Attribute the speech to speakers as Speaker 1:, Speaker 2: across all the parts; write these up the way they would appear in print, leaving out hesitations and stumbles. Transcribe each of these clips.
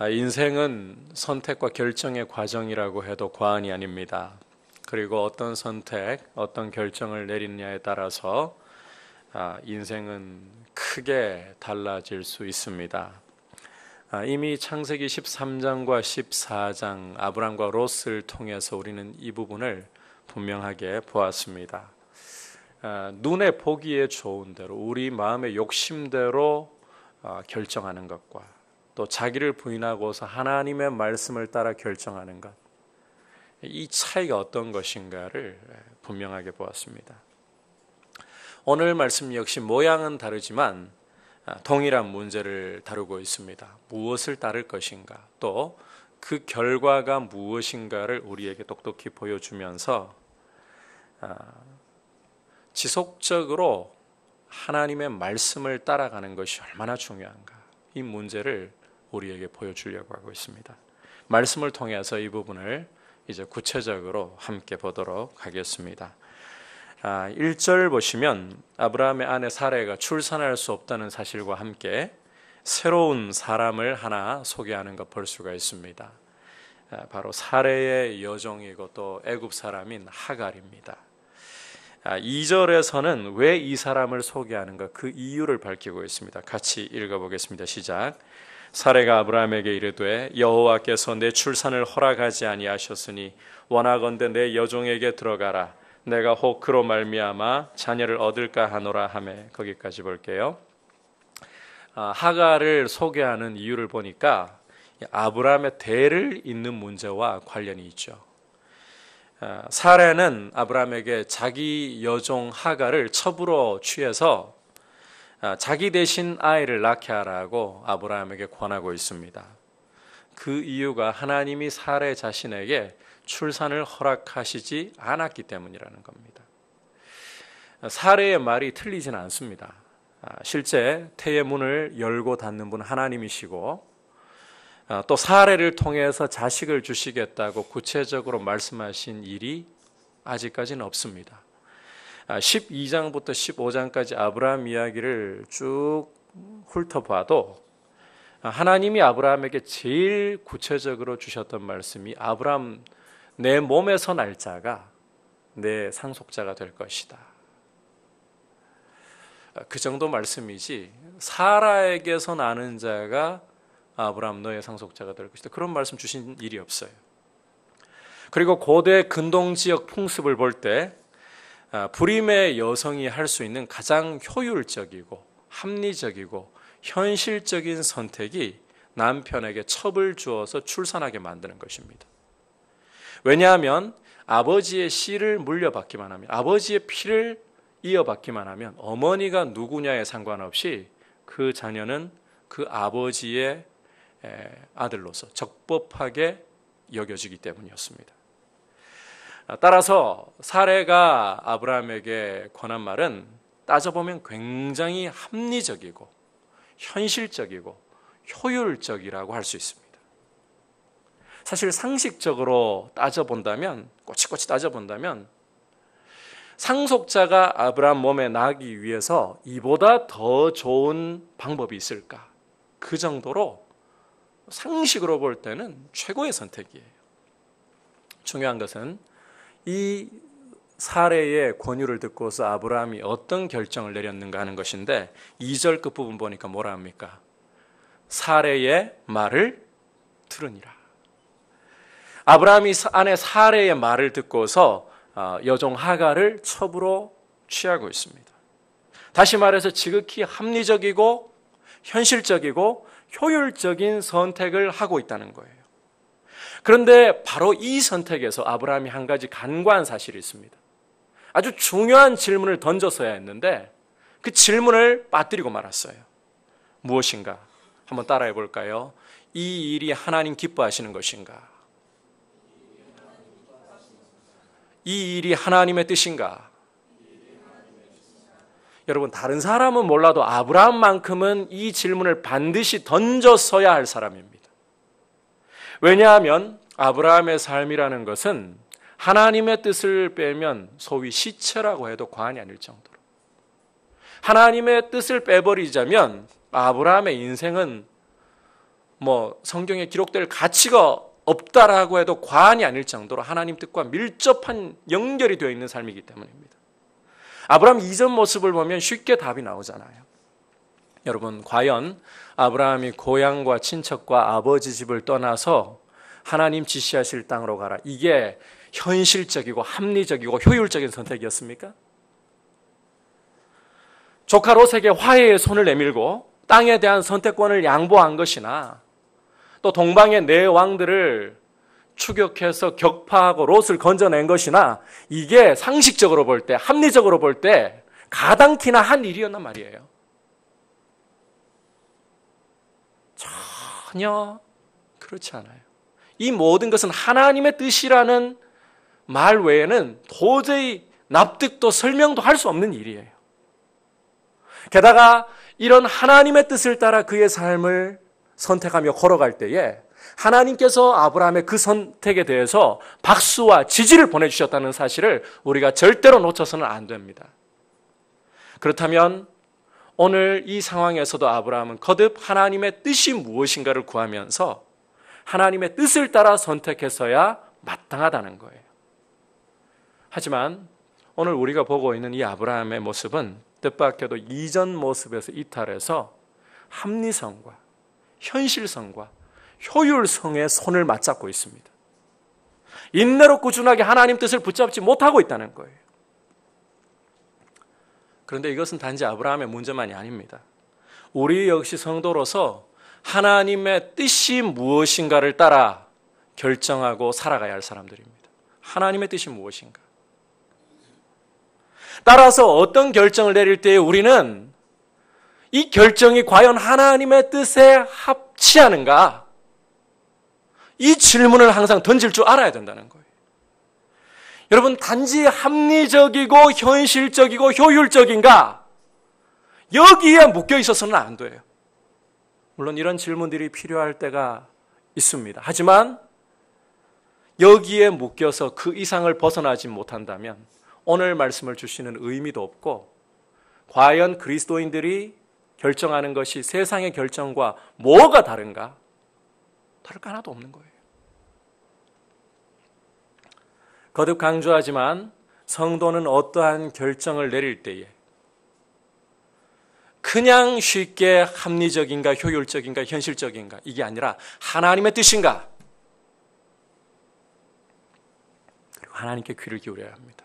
Speaker 1: 인생은 선택과 결정의 과정이라고 해도 과언이 아닙니다. 그리고 어떤 선택, 어떤 결정을 내리느냐에 따라서 인생은 크게 달라질 수 있습니다. 이미 창세기 13장과 14장 아브람과 롯을 통해서 우리는 이 부분을 분명하게 보았습니다. 눈에 보기에 좋은 대로 우리 마음의 욕심대로 결정하는 것과 또 자기를 부인하고서 하나님의 말씀을 따라 결정하는 것, 이 차이가 어떤 것인가를 분명하게 보았습니다. 오늘 말씀 역시 모양은 다르지만 동일한 문제를 다루고 있습니다. 무엇을 따를 것인가, 또 그 결과가 무엇인가를 우리에게 똑똑히 보여주면서 지속적으로 하나님의 말씀을 따라가는 것이 얼마나 중요한가, 이 문제를 우리에게 보여주려고 하고 있습니다. 말씀을 통해서 이 부분을 이제 구체적으로 함께 보도록 하겠습니다. 1절 보시면 아브라함의 아내 사레가 출산할 수 없다는 사실과 함께 새로운 사람을 하나 소개하는 것 볼 수가 있습니다. 바로 사레의 여종이고 또 애굽 사람인 하갈입니다. 2절에서는 왜 이 사람을 소개하는가, 그 이유를 밝히고 있습니다. 같이 읽어보겠습니다. 시작. 사레가 아브라함에게 이르되 여호와께서 내 출산을 허락하지 아니하셨으니 원하건대 내 여종에게 들어가라. 내가 혹 그로 말미암아 자녀를 얻을까 하노라 하매. 거기까지 볼게요. 하갈을 소개하는 이유를 보니까 아브라함의 대를 잇는 문제와 관련이 있죠. 사레는 아브라함에게 자기 여종 하갈을 첩으로 취해서 자기 대신 아이를 낳게 하라고 아브라함에게 권하고 있습니다. 그 이유가 하나님이 사레 자신에게 출산을 허락하시지 않았기 때문이라는 겁니다. 사레의 말이 틀리진 않습니다. 실제 태의 문을 열고 닫는 분 하나님이시고 또 사레를 통해서 자식을 주시겠다고 구체적으로 말씀하신 일이 아직까지는 없습니다. 12장부터 15장까지 아브라함 이야기를 쭉 훑어봐도 하나님이 아브라함에게 제일 구체적으로 주셨던 말씀이 아브라함, 내 몸에서 날 자가 내 상속자가 될 것이다. 그 정도 말씀이지 사라에게서 나는 자가 아브라함 너의 상속자가 될 것이다, 그런 말씀 주신 일이 없어요. 그리고 고대 근동지역 풍습을 볼 때 불임의 여성이 할 수 있는 가장 효율적이고 합리적이고 현실적인 선택이 남편에게 첩을 주어서 출산하게 만드는 것입니다. 왜냐하면 아버지의 씨를 물려받기만 하면, 아버지의 피를 이어받기만 하면 어머니가 누구냐에 상관없이 그 자녀는 그 아버지의 아들로서 적법하게 여겨지기 때문이었습니다. 따라서 사레가 아브라함에게 권한 말은 따져보면 굉장히 합리적이고 현실적이고 효율적이라고 할 수 있습니다. 사실 상식적으로 따져본다면, 꼬치꼬치 따져본다면 상속자가 아브라함 몸에 나기 위해서 이보다 더 좋은 방법이 있을까? 그 정도로 상식으로 볼 때는 최고의 선택이에요. 중요한 것은 이 사례의 권유를 듣고서 아브라함이 어떤 결정을 내렸는가 하는 것인데, 2절 끝부분 보니까 뭐라 합니까? 사례의 말을 들으니라. 아브라함이 아내 사례의 말을 듣고서 여종 하갈을 첩으로 취하고 있습니다. 다시 말해서 지극히 합리적이고 현실적이고 효율적인 선택을 하고 있다는 거예요. 그런데 바로 이 선택에서 아브라함이 한 가지 간과한 사실이 있습니다. 아주 중요한 질문을 던졌어야 했는데 그 질문을 빠뜨리고 말았어요. 무엇인가? 한번 따라해 볼까요? 이 일이 하나님 기뻐하시는 것인가? 이 일이 하나님의 뜻인가? 여러분, 다른 사람은 몰라도 아브라함만큼은 이 질문을 반드시 던졌어야 할 사람입니다. 왜냐하면 아브라함의 삶이라는 것은 하나님의 뜻을 빼면 소위 시체라고 해도 과언이 아닐 정도로, 하나님의 뜻을 빼버리자면 아브라함의 인생은 성경에 기록될 가치가 없다라고 해도 과언이 아닐 정도로 하나님 뜻과 밀접한 연결이 되어 있는 삶이기 때문입니다. 아브라함 이전 모습을 보면 쉽게 답이 나오잖아요. 여러분, 과연 아브라함이 고향과 친척과 아버지 집을 떠나서 하나님 지시하실 땅으로 가라, 이게 현실적이고 합리적이고 효율적인 선택이었습니까? 조카 롯에게 화해의 손을 내밀고 땅에 대한 선택권을 양보한 것이나, 또 동방의 네 왕들을 추격해서 격파하고 롯을 건져낸 것이나, 이게 상식적으로 볼 때, 합리적으로 볼 때 가당키나 한 일이었단 말이에요. 전혀 그렇지 않아요. 이 모든 것은 하나님의 뜻이라는 말 외에는 도저히 납득도 설명도 할 수 없는 일이에요. 게다가 이런 하나님의 뜻을 따라 그의 삶을 선택하며 걸어갈 때에 하나님께서 아브라함의 그 선택에 대해서 박수와 지지를 보내주셨다는 사실을 우리가 절대로 놓쳐서는 안 됩니다. 그렇다면 오늘 이 상황에서도 아브라함은 거듭 하나님의 뜻이 무엇인가를 구하면서 하나님의 뜻을 따라 선택해서야 마땅하다는 거예요. 하지만 오늘 우리가 보고 있는 이 아브라함의 모습은 뜻밖에도 이전 모습에서 이탈해서 합리성과 현실성과 효율성의 손을 맞잡고 있습니다. 인내로 꾸준하게 하나님 뜻을 붙잡지 못하고 있다는 거예요. 그런데 이것은 단지 아브라함의 문제만이 아닙니다. 우리 역시 성도로서 하나님의 뜻이 무엇인가를 따라 결정하고 살아가야 할 사람들입니다. 하나님의 뜻이 무엇인가? 따라서 어떤 결정을 내릴 때에 우리는 이 결정이 과연 하나님의 뜻에 합치하는가? 이 질문을 항상 던질 줄 알아야 된다는 거예요. 여러분, 단지 합리적이고 현실적이고 효율적인가? 여기에 묶여 있어서는 안 돼요. 물론 이런 질문들이 필요할 때가 있습니다. 하지만 여기에 묶여서 그 이상을 벗어나지 못한다면 오늘 말씀을 주시는 의미도 없고, 과연 그리스도인들이 결정하는 것이 세상의 결정과 뭐가 다른가? 다를 거 하나도 없는 거예요. 거듭 강조하지만 성도는 어떠한 결정을 내릴 때에 그냥 쉽게 합리적인가 효율적인가 현실적인가 이게 아니라 하나님의 뜻인가? 그리고 하나님께 귀를 기울여야 합니다.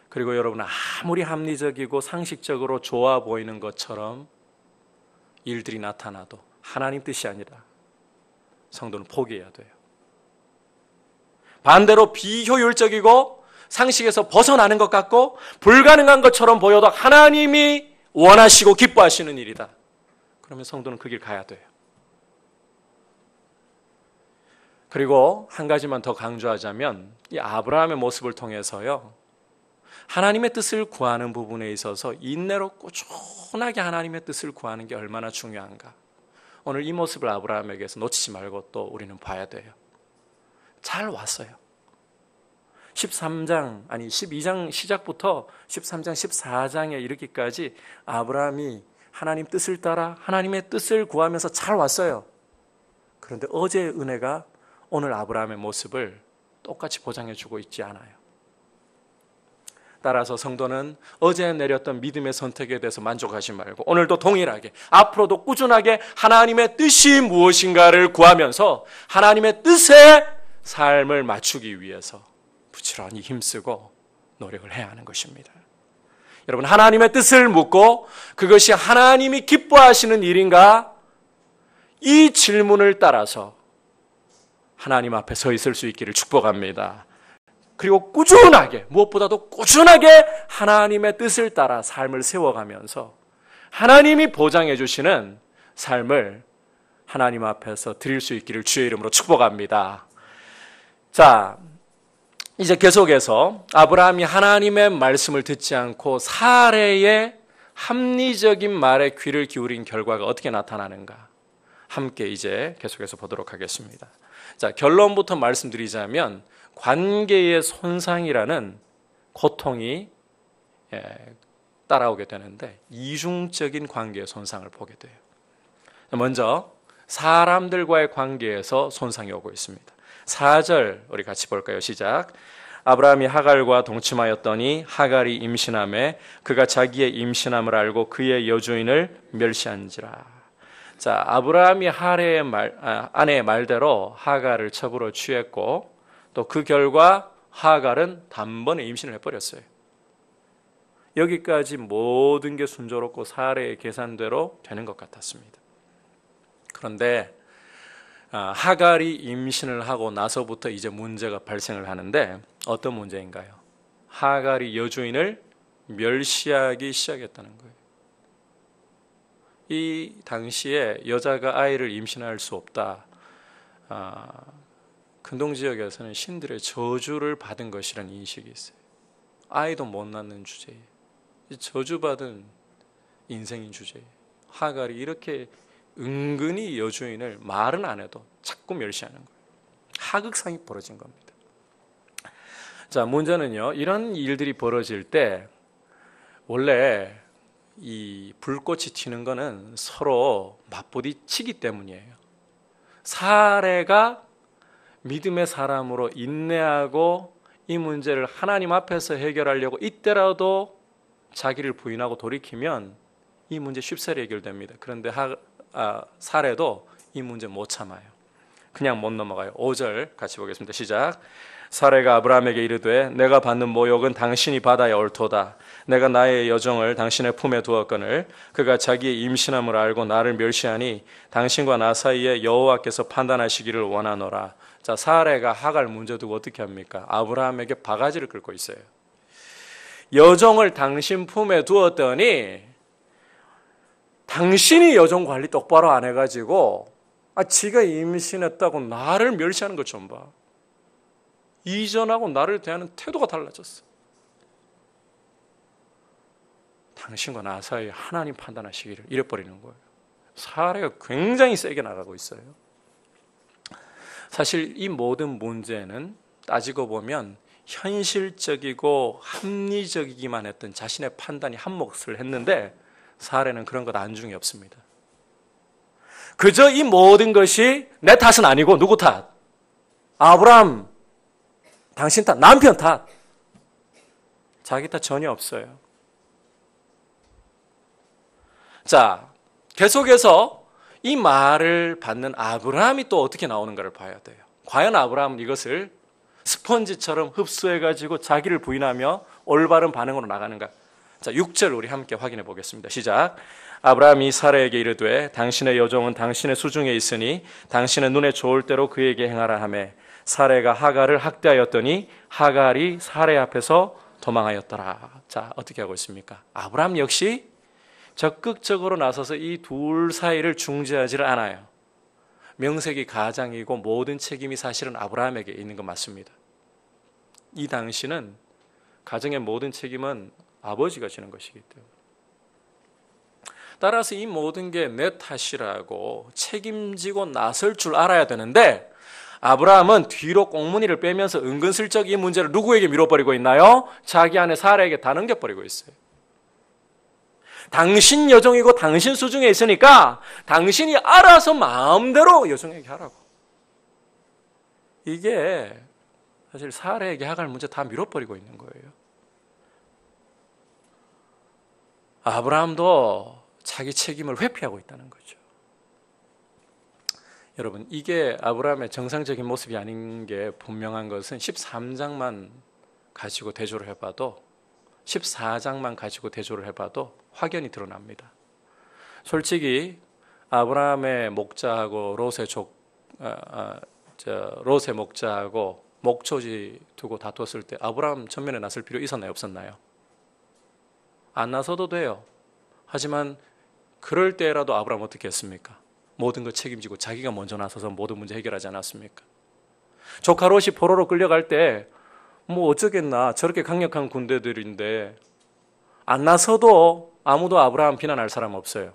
Speaker 1: 그리고 여러분, 아무리 합리적이고 상식적으로 좋아 보이는 것처럼 일들이 나타나도 하나님 뜻이 아니라 성도는 포기해야 돼요. 반대로 비효율적이고 상식에서 벗어나는 것 같고 불가능한 것처럼 보여도 하나님이 원하시고 기뻐하시는 일이다. 그러면 성도는 그 길 가야 돼요. 그리고 한 가지만 더 강조하자면 이 아브라함의 모습을 통해서요, 하나님의 뜻을 구하는 부분에 있어서 인내로 꾸준하게 하나님의 뜻을 구하는 게 얼마나 중요한가. 오늘 이 모습을 아브라함에게서 놓치지 말고 또 우리는 봐야 돼요. 잘 왔어요. 12장 시작부터 13장, 14장에 이르기까지 아브라함이 하나님 뜻을 따라 하나님의 뜻을 구하면서 잘 왔어요. 그런데 어제의 은혜가 오늘 아브라함의 모습을 똑같이 보장해주고 있지 않아요. 따라서 성도는 어제 내렸던 믿음의 선택에 대해서 만족하지 말고 오늘도 동일하게 앞으로도 꾸준하게 하나님의 뜻이 무엇인가를 구하면서 하나님의 뜻에 삶을 맞추기 위해서 부지런히 힘쓰고 노력을 해야 하는 것입니다. 여러분, 하나님의 뜻을 묻고 그것이 하나님이 기뻐하시는 일인가? 이 질문을 따라서 하나님 앞에 서 있을 수 있기를 축복합니다. 그리고 꾸준하게, 무엇보다도 꾸준하게 하나님의 뜻을 따라 삶을 세워가면서 하나님이 보장해 주시는 삶을 하나님 앞에서 드릴 수 있기를 주의 이름으로 축복합니다. 자, 이제 계속해서 아브라함이 하나님의 말씀을 듣지 않고 사례의 합리적인 말에 귀를 기울인 결과가 어떻게 나타나는가 함께 이제 계속해서 보도록 하겠습니다. 자, 결론부터 말씀드리자면 관계의 손상이라는 고통이 따라오게 되는데 이중적인 관계의 손상을 보게 돼요. 먼저 사람들과의 관계에서 손상이 오고 있습니다. 4절 우리 같이 볼까요? 시작. 아브라함이 하갈과 동침하였더니 하갈이 임신하매 그가 자기의 임신함을 알고 그의 여주인을 멸시한지라. 자, 아브라함이 아내의 말대로 하갈을 첩으로 취했고 또 그 결과 하갈은 단번에 임신을 해버렸어요. 여기까지 모든 게 순조롭고 사례의 계산대로 되는 것 같았습니다. 그런데 하갈이 임신을 하고 나서부터 이제 문제가 발생을 하는데 어떤 문제인가요? 하갈이 여주인을 멸시하기 시작했다는 거예요. 이 당시에 여자가 아이를 임신할 수 없다. 근동 지역에서는 신들의 저주를 받은 것이라는 인식이 있어요. 아이도 못 낳는 주제에 저주받은 인생인 주제에 하갈이 이렇게 은근히 여주인을 말은 안 해도 자꾸 멸시하는 거예요. 하극상이 벌어진 겁니다. 자, 문제는요, 이런 일들이 벌어질 때 원래 이 불꽃이 튀는 거는 서로 맞부딪히기 때문이에요. 사례가 믿음의 사람으로 인내하고 이 문제를 하나님 앞에서 해결하려고 이때라도 자기를 부인하고 돌이키면 이 문제 쉽사리 해결됩니다. 그런데 사례도 이 문제 못 참아요. 그냥 못 넘어가요. 5절 같이 보겠습니다. 시작. 사례가 아브라함에게 이르되 내가 받는 모욕은 당신이 받아야 옳도다. 내가 나의 여종을 당신의 품에 두었거늘 그가 자기의 임신함을 알고 나를 멸시하니 당신과 나 사이에 여호와께서 판단하시기를 원하노라. 자, 사례가 하갈 문제 두고 어떻게 합니까? 아브라함에게 바가지를 긁고 있어요. 여종을 당신 품에 두었더니 당신이 여종 관리 똑바로 안 해가지고 지가 임신했다고 나를 멸시하는 것 좀 봐. 이전하고 나를 대하는 태도가 달라졌어. 당신과 나 사이에 하나님 판단하시기를 이래버리는 거예요. 사례가 굉장히 세게 나가고 있어요. 사실 이 모든 문제는 따지고 보면 현실적이고 합리적이기만 했던 자신의 판단이 한몫을 했는데 사례는 그런 것 안중에 없습니다. 그저 이 모든 것이 내 탓은 아니고 누구 탓? 아브라함, 당신 탓, 남편 탓. 자기 탓 전혀 없어요. 자, 계속해서 이 말을 받는 아브라함이 또 어떻게 나오는가를 봐야 돼요. 과연 아브라함은 이것을 스펀지처럼 흡수해가지고 자기를 부인하며 올바른 반응으로 나가는가? 자, 6절 우리 함께 확인해 보겠습니다. 시작. 아브라함이 사라에게 이르되 당신의 여종은 당신의 수중에 있으니 당신의 눈에 좋을 대로 그에게 행하라 하매 사라가 하갈을 학대하였더니 하갈이 사라 앞에서 도망하였더라. 자, 어떻게 하고 있습니까? 아브라함 역시 적극적으로 나서서 이 둘 사이를 중재하지를 않아요. 명색이 가장이고 모든 책임이 사실은 아브라함에게 있는 건 맞습니다. 이 당시는 가정의 모든 책임은 아버지가 지는 것이기 때문에. 따라서 이 모든 게 내 탓이라고 책임지고 나설 줄 알아야 되는데 아브라함은 뒤로 꽁무니를 빼면서 은근슬쩍 이 문제를 누구에게 밀어버리고 있나요? 자기 아내 사라에게 다 넘겨버리고 있어요. 당신 여종이고 당신 수중에 있으니까 당신이 알아서 마음대로 여종에게 하라고. 이게 사실 사라에게 하갈 문제 다 밀어버리고 있는 거예요. 아브라함도 자기 책임을 회피하고 있다는 거죠. 여러분, 이게 아브라함의 정상적인 모습이 아닌 게 분명한 것은 13장만 가지고 대조를 해봐도 14장만 가지고 대조를 해봐도 확연히 드러납니다. 솔직히 아브라함의 목자하고 롯의 목자하고 목초지 두고 다투었을 때 아브라함 전면에 나설 필요 있었나요? 없었나요? 안 나서도 돼요. 하지만 그럴 때라도 아브라함 어떻게 했습니까? 모든 걸 책임지고 자기가 먼저 나서서 모든 문제 해결하지 않았습니까? 조카 롯이 포로로 끌려갈 때 뭐 어쩌겠나, 저렇게 강력한 군대들인데 안 나서도 아무도 아브라함 비난할 사람 없어요.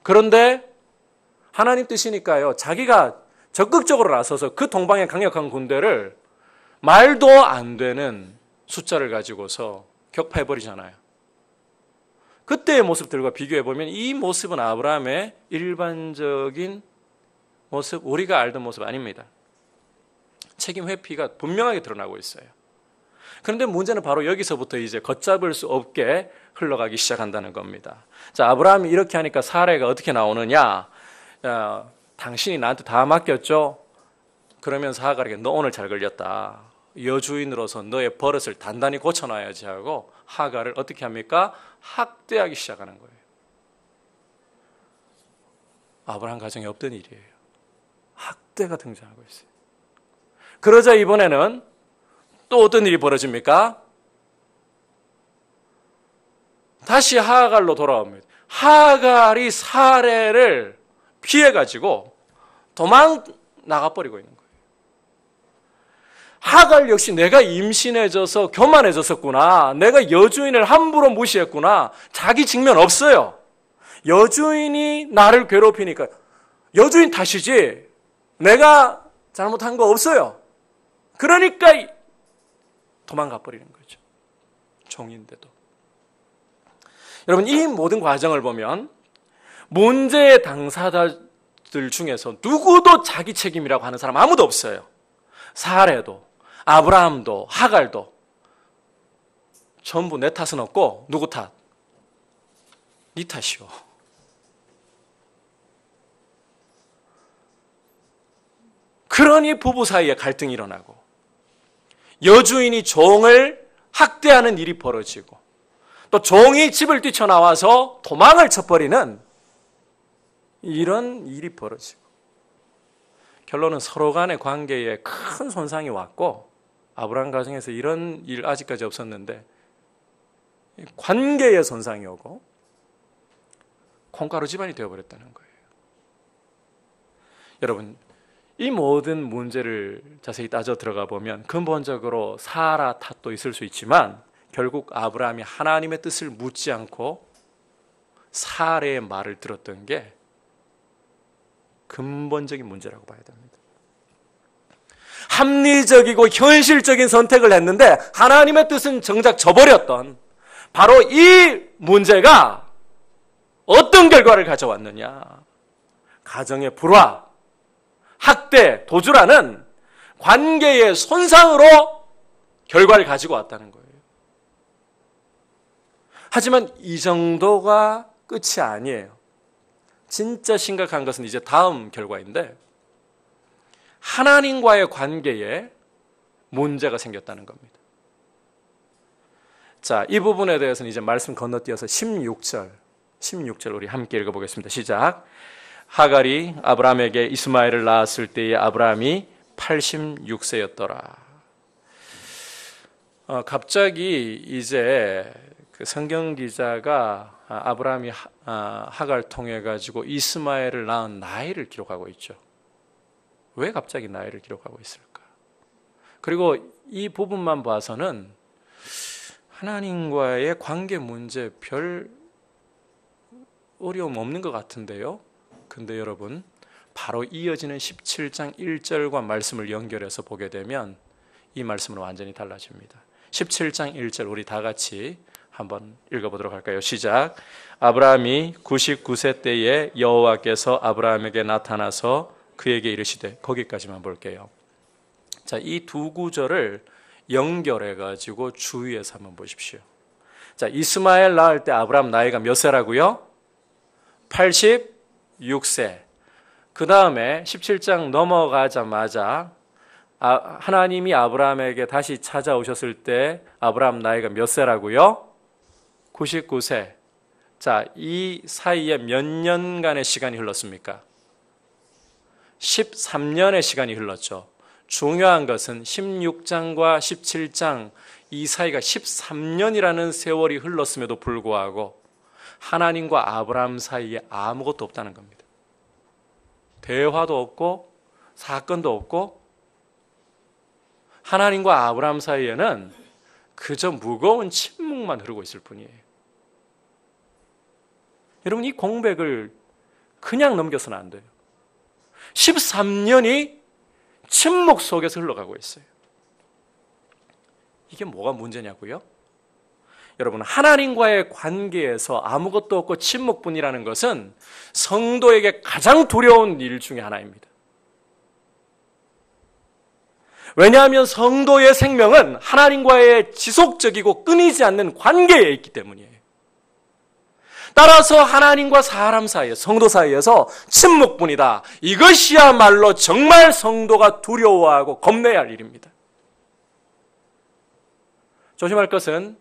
Speaker 1: 그런데 하나님 뜻이니까요, 자기가 적극적으로 나서서 그 동방의 강력한 군대를 말도 안 되는 숫자를 가지고서 격파해버리잖아요. 그때의 모습들과 비교해 보면 이 모습은 아브라함의 일반적인 모습, 우리가 알던 모습 아닙니다. 책임 회피가 분명하게 드러나고 있어요. 그런데 문제는 바로 여기서부터 이제 걷잡을 수 없게 흘러가기 시작한다는 겁니다. 자, 아브라함이 이렇게 하니까 사례가 어떻게 나오느냐? 당신이 나한테 다 맡겼죠? 그러면서 하갈에게 너 오늘 잘 걸렸다. 여주인으로서 너의 버릇을 단단히 고쳐놔야지 하고 하갈을 어떻게 합니까? 학대하기 시작하는 거예요. 아브라함 가정에 없던 일이에요. 학대가 등장하고 있어요. 그러자 이번에는 또 어떤 일이 벌어집니까? 다시 하갈로 돌아옵니다. 하갈이 사례를 피해가지고 도망 나가버리고 있는 거예요. 하갈 역시 내가 임신해져서 교만해졌었구나. 내가 여주인을 함부로 무시했구나. 자기 직면 없어요. 여주인이 나를 괴롭히니까 여주인 탓이지 내가 잘못한 거 없어요. 그러니까 도망가 버리는 거죠. 종인데도. 여러분, 이 모든 과정을 보면 문제의 당사자들 중에서 누구도 자기 책임이라고 하는 사람 아무도 없어요. 사레도, 아브라함도, 하갈도 전부 내 탓은 없고 누구 탓? 네 탓이요. 그러니 부부 사이에 갈등이 일어나고 여주인이 종을 학대하는 일이 벌어지고 또 종이 집을 뛰쳐나와서 도망을 쳐버리는 이런 일이 벌어지고 결론은 서로 간의 관계에 큰 손상이 왔고 아브라함 가정에서 이런 일 아직까지 없었는데 관계에 손상이 오고 콩가루 집안이 되어버렸다는 거예요. 여러분, 이 모든 문제를 자세히 따져 들어가 보면 근본적으로 사라 탓도 있을 수 있지만 결국 아브라함이 하나님의 뜻을 묻지 않고 사례의 말을 들었던 게 근본적인 문제라고 봐야 됩니다. 합리적이고 현실적인 선택을 했는데 하나님의 뜻은 정작 저버렸던 바로 이 문제가 어떤 결과를 가져왔느냐? 가정의 불화, 학대, 도주라는 관계의 손상으로 결과를 가지고 왔다는 거예요. 하지만 이 정도가 끝이 아니에요. 진짜 심각한 것은 이제 다음 결과인데 하나님과의 관계에 문제가 생겼다는 겁니다. 자, 이 부분에 대해서는 이제 말씀 건너뛰어서 16절 우리 함께 읽어보겠습니다. 시작. 하갈이 아브라함에게 이스마엘을 낳았을 때에 아브라함이 86세였더라. 갑자기 이제 그 성경 기자가 아브라함이 하갈 통해 가지고 이스마엘을 낳은 나이를 기록하고 있죠. 왜 갑자기 나이를 기록하고 있을까? 그리고 이 부분만 봐서는 하나님과의 관계 문제 별 어려움 없는 것 같은데요. 근데 여러분, 바로 이어지는 17장 1절과 말씀을 연결해서 보게 되면 이 말씀은 완전히 달라집니다. 17장 1절 우리 다 같이 한번 읽어보도록 할까요? 시작. 아브라함이 99세 때에 여호와께서 아브라함에게 나타나서 그에게 이르시되, 거기까지만 볼게요. 자, 이 두 구절을 연결해가지고 주의해서 한번 보십시오. 자, 이스마엘 낳을 때 아브라함 나이가 몇 세라고요? 86세. 그 다음에 17장 넘어가자마자 하나님이 아브라함에게 다시 찾아오셨을 때 아브라함 나이가 몇 세라고요? 99세. 자, 이 사이에 몇 년간의 시간이 흘렀습니까? 13년의 시간이 흘렀죠. 중요한 것은 16장과 17장 이 사이가 13년이라는 세월이 흘렀음에도 불구하고 하나님과 아브라함 사이에 아무것도 없다는 겁니다. 대화도 없고 사건도 없고 하나님과 아브라함 사이에는 그저 무거운 침묵만 흐르고 있을 뿐이에요. 여러분, 이 공백을 그냥 넘겨서는 안 돼요. 13년이 침묵 속에서 흘러가고 있어요. 이게 뭐가 문제냐고요? 여러분, 하나님과의 관계에서 아무것도 없고 침묵뿐이라는 것은 성도에게 가장 두려운 일 중에 하나입니다. 왜냐하면 성도의 생명은 하나님과의 지속적이고 끊이지 않는 관계에 있기 때문이에요. 따라서 하나님과 사람 사이에, 성도 사이에서 침묵뿐이다. 이것이야말로 정말 성도가 두려워하고 겁내야 할 일입니다. 조심할 것은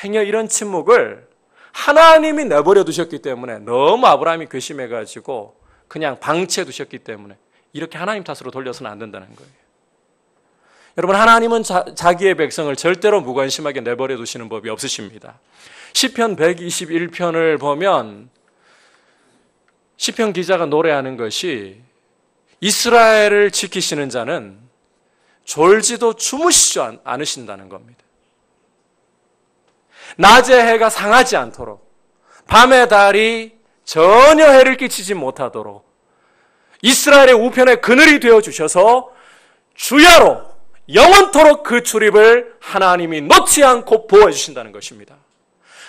Speaker 1: 행여 이런 침묵을 하나님이 내버려 두셨기 때문에, 너무 아브라함이 괘씸해가지고 그냥 방치해 두셨기 때문에 이렇게 하나님 탓으로 돌려서는 안 된다는 거예요. 여러분, 하나님은 자기의 백성을 절대로 무관심하게 내버려 두시는 법이 없으십니다. 시편 121편을 보면 시편 기자가 노래하는 것이, 이스라엘을 지키시는 자는 졸지도 주무시지 않으신다는 겁니다. 낮에 해가 상하지 않도록, 밤에 달이 전혀 해를 끼치지 못하도록 이스라엘의 우편의 그늘이 되어주셔서 주야로 영원토록 그 출입을 하나님이 놓지 않고 보호해주신다는 것입니다.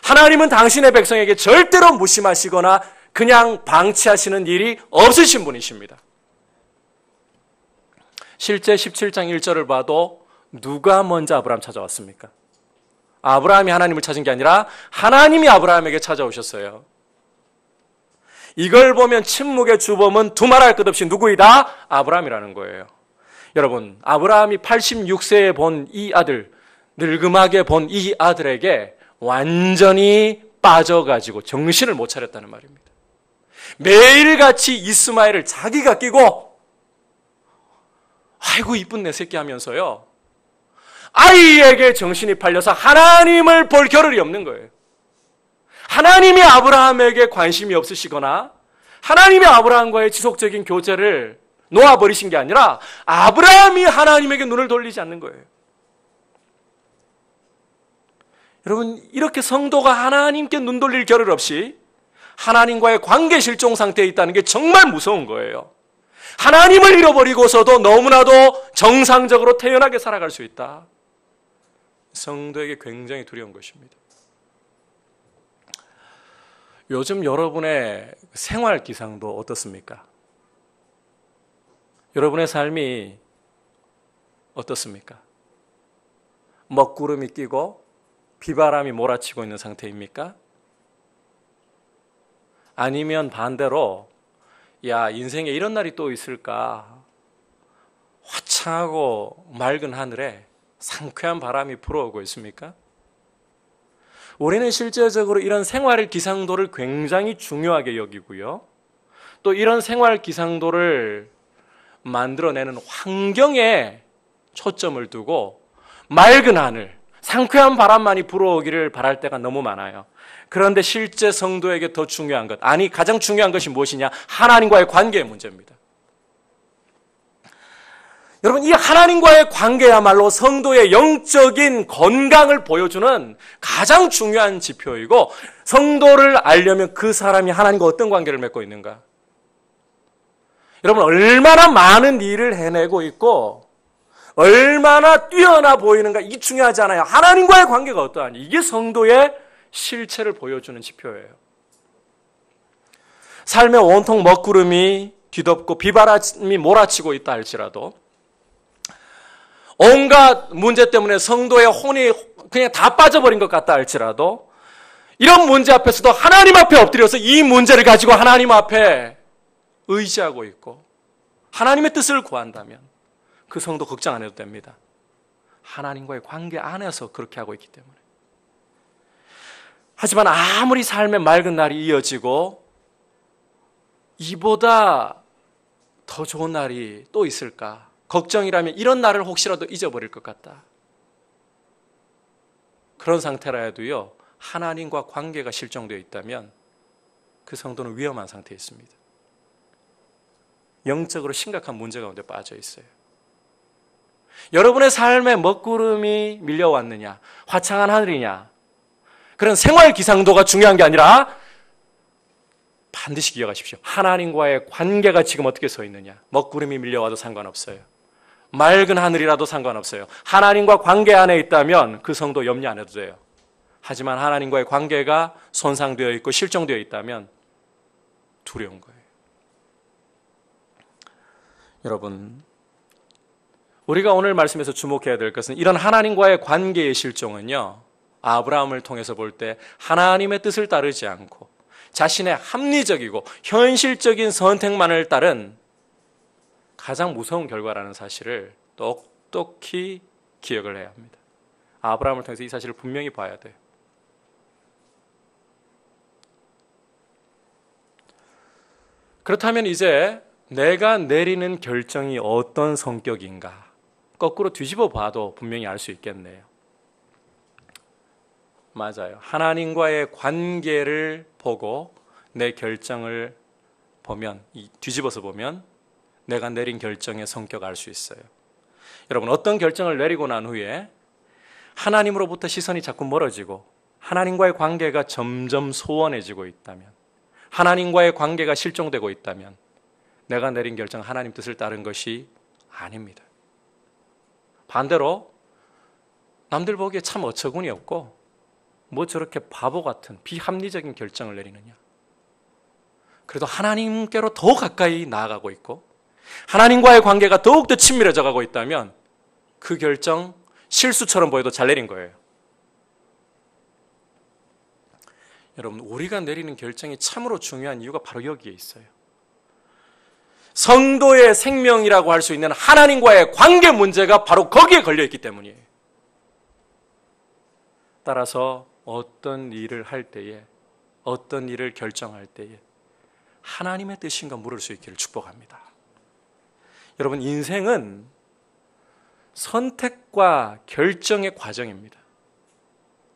Speaker 1: 하나님은 당신의 백성에게 절대로 무심하시거나 그냥 방치하시는 일이 없으신 분이십니다. 실제 17장 1절을 봐도 누가 먼저 아브라함 찾아왔습니까? 아브라함이 하나님을 찾은 게 아니라 하나님이 아브라함에게 찾아오셨어요. 이걸 보면 침묵의 주범은 두말할 것 없이 누구이다? 아브라함이라는 거예요. 여러분, 아브라함이 86세에 본 이 아들, 늙음하게 본 이 아들에게 완전히 빠져가지고 정신을 못 차렸다는 말입니다. 매일같이 이스마엘을 자기가 끼고, 아이고 이쁜 내 새끼 하면서요, 아이에게 정신이 팔려서 하나님을 볼 겨를이 없는 거예요. 하나님이 아브라함에게 관심이 없으시거나 하나님이 아브라함과의 지속적인 교제를 놓아버리신 게 아니라 아브라함이 하나님에게 눈을 돌리지 않는 거예요. 여러분, 이렇게 성도가 하나님께 눈 돌릴 겨를 없이 하나님과의 관계 실종 상태에 있다는 게 정말 무서운 거예요. 하나님을 잃어버리고서도 너무나도 정상적으로 태연하게 살아갈 수 있다. 성도에게 굉장히 두려운 것입니다. 요즘 여러분의 생활 기상도 어떻습니까? 여러분의 삶이 어떻습니까? 먹구름이 끼고 비바람이 몰아치고 있는 상태입니까? 아니면 반대로, 야, 인생에 이런 날이 또 있을까? 화창하고 맑은 하늘에 상쾌한 바람이 불어오고 있습니까? 우리는 실제적으로 이런 생활 기상도를 굉장히 중요하게 여기고요. 또 이런 생활 기상도를 만들어내는 환경에 초점을 두고 맑은 하늘, 상쾌한 바람만이 불어오기를 바랄 때가 너무 많아요. 그런데 실제 성도에게 더 중요한 것, 아니 가장 중요한 것이 무엇이냐? 하나님과의 관계의 문제입니다. 여러분, 이 하나님과의 관계야말로 성도의 영적인 건강을 보여주는 가장 중요한 지표이고, 성도를 알려면 그 사람이 하나님과 어떤 관계를 맺고 있는가? 여러분, 얼마나 많은 일을 해내고 있고 얼마나 뛰어나 보이는가, 이게 중요하지 않아요. 하나님과의 관계가 어떠하니? 이게 성도의 실체를 보여주는 지표예요. 삶에 온통 먹구름이 뒤덮고 비바람이 몰아치고 있다 할지라도, 온갖 문제 때문에 성도의 혼이 그냥 다 빠져버린 것 같다 할지라도, 이런 문제 앞에서도 하나님 앞에 엎드려서 이 문제를 가지고 하나님 앞에 의지하고 있고 하나님의 뜻을 구한다면 그 성도 걱정 안 해도 됩니다. 하나님과의 관계 안에서 그렇게 하고 있기 때문에. 하지만 아무리 삶의 맑은 날이 이어지고 이보다 더 좋은 날이 또 있을까 걱정이라면, 이런 날을 혹시라도 잊어버릴 것 같다, 그런 상태라 해도요, 하나님과 관계가 실종되어 있다면 그 성도는 위험한 상태에 있습니다. 영적으로 심각한 문제 가운데 빠져 있어요. 여러분의 삶에 먹구름이 밀려왔느냐, 화창한 하늘이냐, 그런 생활 기상도가 중요한 게 아니라 반드시 기억하십시오. 하나님과의 관계가 지금 어떻게 서 있느냐. 먹구름이 밀려와도 상관없어요. 맑은 하늘이라도 상관없어요. 하나님과 관계 안에 있다면 그 성도 염려 안 해도 돼요. 하지만 하나님과의 관계가 손상되어 있고 실종되어 있다면 두려운 거예요. 여러분, 우리가 오늘 말씀에서 주목해야 될 것은 이런 하나님과의 관계의 실종은요, 아브라함을 통해서 볼 때 하나님의 뜻을 따르지 않고 자신의 합리적이고 현실적인 선택만을 따른 가장 무서운 결과라는 사실을 똑똑히 기억을 해야 합니다. 아브라함을 통해서 이 사실을 분명히 봐야 돼요. 그렇다면 이제 내가 내리는 결정이 어떤 성격인가 거꾸로 뒤집어 봐도 분명히 알 수 있겠네요. 맞아요. 하나님과의 관계를 보고 내 결정을 보면, 뒤집어서 보면 내가 내린 결정의 성격을 알 수 있어요. 여러분, 어떤 결정을 내리고 난 후에 하나님으로부터 시선이 자꾸 멀어지고 하나님과의 관계가 점점 소원해지고 있다면, 하나님과의 관계가 실종되고 있다면 내가 내린 결정 하나님 뜻을 따른 것이 아닙니다. 반대로 남들 보기에 참 어처구니 없고 뭐 저렇게 바보 같은 비합리적인 결정을 내리느냐. 그래도 하나님께로 더 가까이 나아가고 있고 하나님과의 관계가 더욱더 친밀해져 가고 있다면 그 결정 실수처럼 보여도 잘 내린 거예요. 여러분, 우리가 내리는 결정이 참으로 중요한 이유가 바로 여기에 있어요. 성도의 생명이라고 할 수 있는 하나님과의 관계 문제가 바로 거기에 걸려있기 때문이에요. 따라서 어떤 일을 할 때에, 어떤 일을 결정할 때에 하나님의 뜻인가 물을 수 있기를 축복합니다. 여러분, 인생은 선택과 결정의 과정입니다.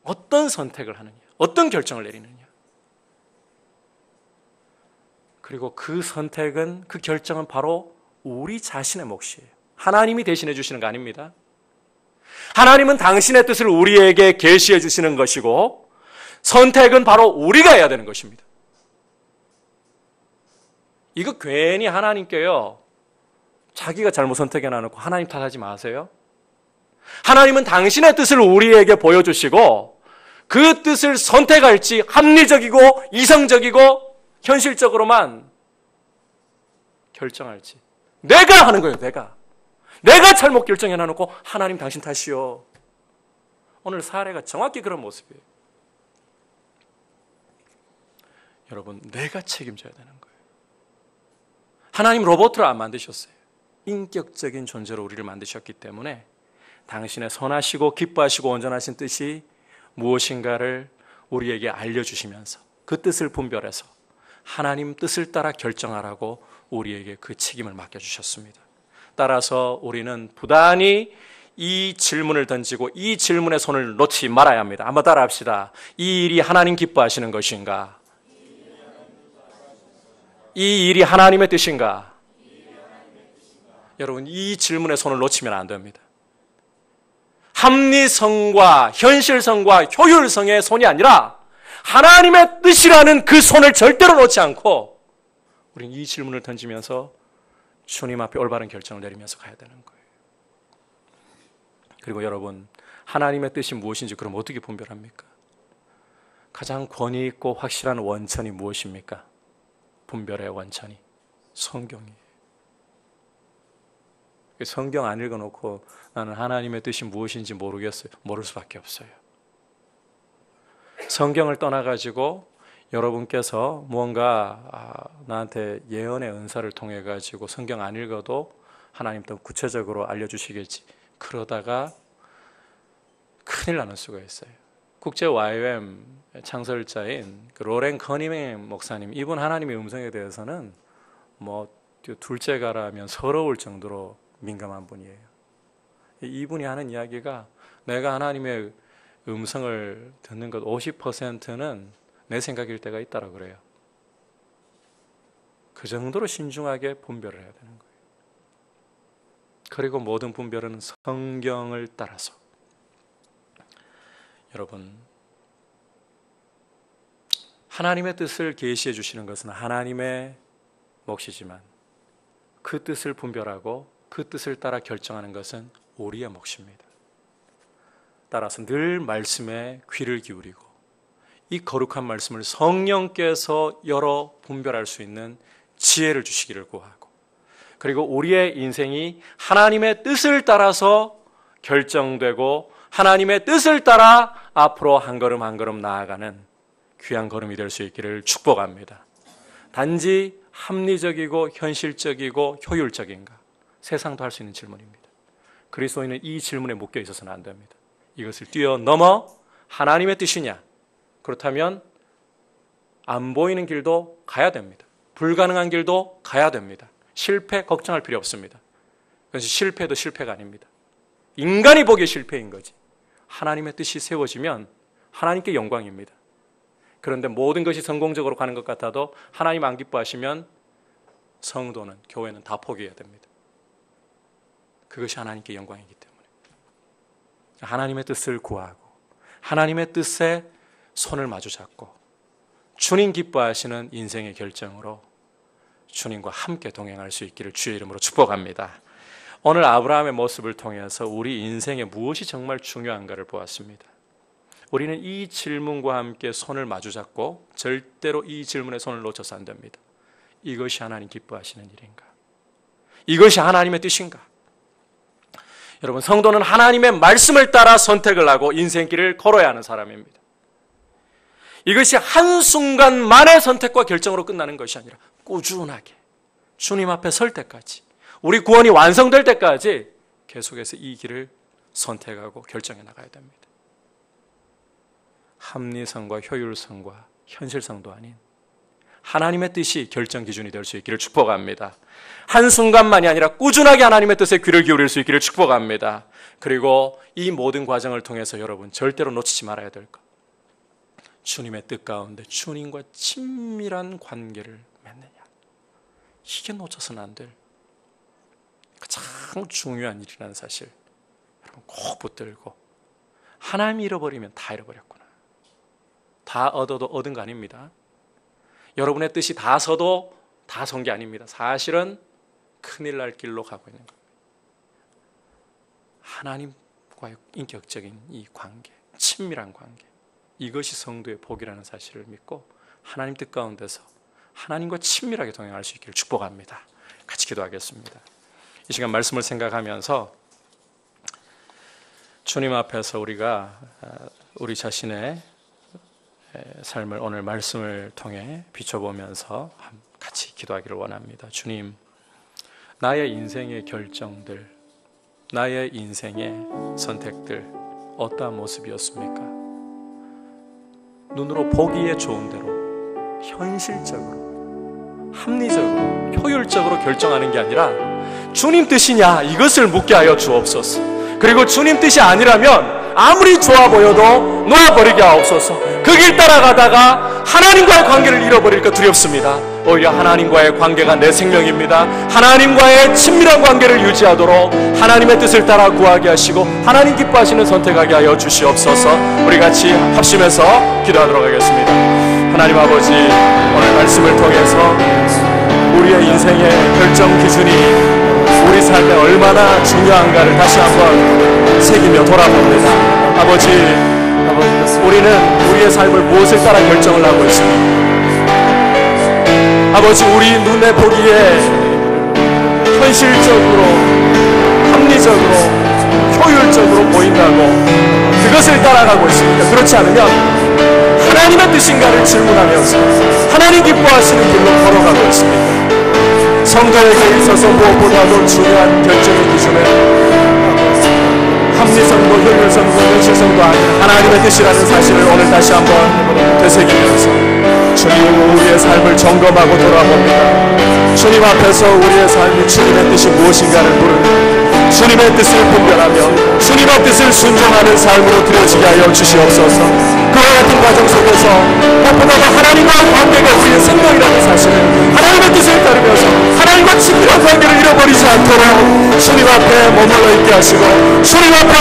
Speaker 1: 어떤 선택을 하느냐, 어떤 결정을 내리느냐. 그리고 그 선택은, 그 결정은 바로 우리 자신의 몫이에요. 하나님이 대신해 주시는 거 아닙니다. 하나님은 당신의 뜻을 우리에게 계시해 주시는 것이고 선택은 바로 우리가 해야 되는 것입니다. 이거 괜히 하나님께요, 자기가 잘못 선택해 놔놓고 하나님 탓하지 마세요. 하나님은 당신의 뜻을 우리에게 보여주시고 그 뜻을 선택할지 합리적이고 이성적이고 현실적으로만 결정할지 내가 하는 거예요. 내가 잘못 결정해 놔놓고 하나님 당신 탓이요. 오늘 사례가 정확히 그런 모습이에요. 여러분, 내가 책임져야 되는 거예요. 하나님 로봇으로 안 만드셨어요. 인격적인 존재로 우리를 만드셨기 때문에 당신의 선하시고 기뻐하시고 온전하신 뜻이 무엇인가를 우리에게 알려주시면서 그 뜻을 분별해서 하나님 뜻을 따라 결정하라고 우리에게 그 책임을 맡겨주셨습니다. 따라서 우리는 부단히 이 질문을 던지고 이 질문에 손을 놓지 말아야 합니다. 한번 따라 합시다. 이 일이 하나님 기뻐하시는 것인가? 이 일이 하나님의 뜻인가? 여러분, 이 질문에 손을 놓치면 안 됩니다. 합리성과 현실성과 효율성의 손이 아니라 하나님의 뜻이라는 그 손을 절대로 놓지 않고 우리는 이 질문을 던지면서 주님 앞에 올바른 결정을 내리면서 가야 되는 거예요. 그리고 여러분, 하나님의 뜻이 무엇인지 그럼 어떻게 분별합니까? 가장 권위 있고 확실한 원천이 무엇입니까? 분별의 원천이 성경이에요. 성경 안 읽어놓고 나는 하나님의 뜻이 무엇인지 모르겠어요. 모를 수밖에 없어요. 성경을 떠나가지고 여러분께서 무언가 나한테 예언의 은사를 통해 가지고 성경 안 읽어도 하나님 또 구체적으로 알려주시겠지. 그러다가 큰일 나는 수가 있어요. 국제 YOM 창설자인 그 로렌 커니맹 목사님, 이분 하나님의 음성에 대해서는 뭐 둘째가라면 서러울 정도로 민감한 분이에요. 이분이 하는 이야기가 내가 하나님의 음성을 듣는 것 50%는 내 생각일 때가 있다고 그래요. 그 정도로 신중하게 분별을 해야 되는 거예요. 그리고 모든 분별은 성경을 따라서. 여러분, 하나님의 뜻을 계시해 주시는 것은 하나님의 몫이지만 그 뜻을 분별하고 그 뜻을 따라 결정하는 것은 우리의 몫입니다. 따라서 늘 말씀에 귀를 기울이고 이 거룩한 말씀을 성령께서 열어 분별할 수 있는 지혜를 주시기를 구하고, 그리고 우리의 인생이 하나님의 뜻을 따라서 결정되고 하나님의 뜻을 따라 앞으로 한 걸음 한 걸음 나아가는 귀한 걸음이 될 수 있기를 축복합니다. 단지 합리적이고 현실적이고 효율적인가? 세상도 할 수 있는 질문입니다. 그리스도인은 이 질문에 묶여 있어서는 안 됩니다. 이것을 뛰어넘어 하나님의 뜻이냐? 그렇다면 안 보이는 길도 가야 됩니다. 불가능한 길도 가야 됩니다. 실패 걱정할 필요 없습니다. 그래서 실패도 실패가 아닙니다. 인간이 보기에 실패인 거지. 하나님의 뜻이 세워지면 하나님께 영광입니다. 그런데 모든 것이 성공적으로 가는 것 같아도 하나님 안 기뻐하시면 성도는, 교회는 다 포기해야 됩니다. 그것이 하나님께 영광이기 때문에 하나님의 뜻을 구하고 하나님의 뜻에 손을 마주 잡고 주님 기뻐하시는 인생의 결정으로 주님과 함께 동행할 수 있기를 주의 이름으로 축복합니다. 오늘 아브라함의 모습을 통해서 우리 인생에 무엇이 정말 중요한가를 보았습니다. 우리는 이 질문과 함께 손을 마주 잡고 절대로 이 질문에 손을 놓쳐서 안 됩니다. 이것이 하나님 기뻐하시는 일인가? 이것이 하나님의 뜻인가? 여러분, 성도는 하나님의 말씀을 따라 선택을 하고 인생길을 걸어야 하는 사람입니다. 이것이 한순간만의 선택과 결정으로 끝나는 것이 아니라 꾸준하게 주님 앞에 설 때까지, 우리 구원이 완성될 때까지 계속해서 이 길을 선택하고 결정해 나가야 됩니다. 합리성과 효율성과 현실성도 아닌 하나님의 뜻이 결정 기준이 될 수 있기를 축복합니다. 한순간만이 아니라 꾸준하게 하나님의 뜻에 귀를 기울일 수 있기를 축복합니다. 그리고 이 모든 과정을 통해서 여러분 절대로 놓치지 말아야 될 것, 주님의 뜻 가운데 주님과 친밀한 관계를 맺느냐. 이게 놓쳐서는 안 될 가장 중요한 일이라는 사실 여러분 꼭 붙들고, 하나님이 잃어버리면 다 잃어버렸구나. 다 얻어도 얻은 거 아닙니다. 여러분의 뜻이 다 서도 다 선 게 아닙니다. 사실은 큰일 날 길로 가고 있는 겁니다. 하나님과의 인격적인 이 관계, 친밀한 관계, 이것이 성도의 복이라는 사실을 믿고 하나님 뜻 가운데서 하나님과 친밀하게 동행할 수 있기를 축복합니다. 같이 기도하겠습니다. 이 시간 말씀을 생각하면서 주님 앞에서 우리가 우리 자신의 삶을 오늘 말씀을 통해 비춰보면서 같이 기도하기를 원합니다. 주님, 나의 인생의 결정들, 나의 인생의 선택들 어떠한 모습이었습니까? 눈으로 보기에 좋은 대로 현실적으로, 합리적으로, 효율적으로 결정하는 게 아니라 주님 뜻이냐 이것을 묻게 하여 주옵소서. 그리고 주님 뜻이 아니라면 아무리 좋아 보여도 놓아버리게 하옵소서. 그 길 따라가다가 하나님과의 관계를 잃어버릴까 두렵습니다. 오히려 하나님과의 관계가 내 생명입니다. 하나님과의 친밀한 관계를 유지하도록 하나님의 뜻을 따라 구하게 하시고 하나님 기뻐하시는 선택하게 하여 주시옵소서. 우리 같이 합심해서 기도하도록 하겠습니다. 하나님 아버지, 오늘 말씀을 통해서 우리의 인생의 결정 기준이 우리 삶에 얼마나 중요한가를 다시 한번 새기며 돌아봅니다. 아버지, 우리는 우리의 삶을 무엇을 따라 결정을 하고 있습니까? 아버지, 우리 눈에 보기에 현실적으로, 합리적으로, 효율적으로 보인다고 그것을 따라가고 있습니까? 그렇지 않으면 하나님의 뜻인가를 질문하면서 하나님 기뻐하시는 길로 걸어가고 있습니다. 성도에게 있어서 무엇보다도 중요한 결정의 기준은 합리성도 효율성도 현실성도 아닌 하나님의 뜻이라는 사실을 오늘 다시 한번 되새기면서 주님, 우리의 삶을 점검하고 돌아봅니다. 주님 앞에서 우리의 삶이 주님의 뜻이 무엇인가를 물으며 주님의 뜻을 분별하며 주님의 뜻을 순종하는 삶으로 드려지게 하여 주시옵소서. 그와 같은 과정 속에서 무엇보다도 하나님과의 관계가 우리의 생명이라는 사실을, 하나님의 뜻을 따르면서 하나님과 친밀한 관계를 잃어버리지 않도록 주님 앞에 머물러 있게 하시고 주님 앞에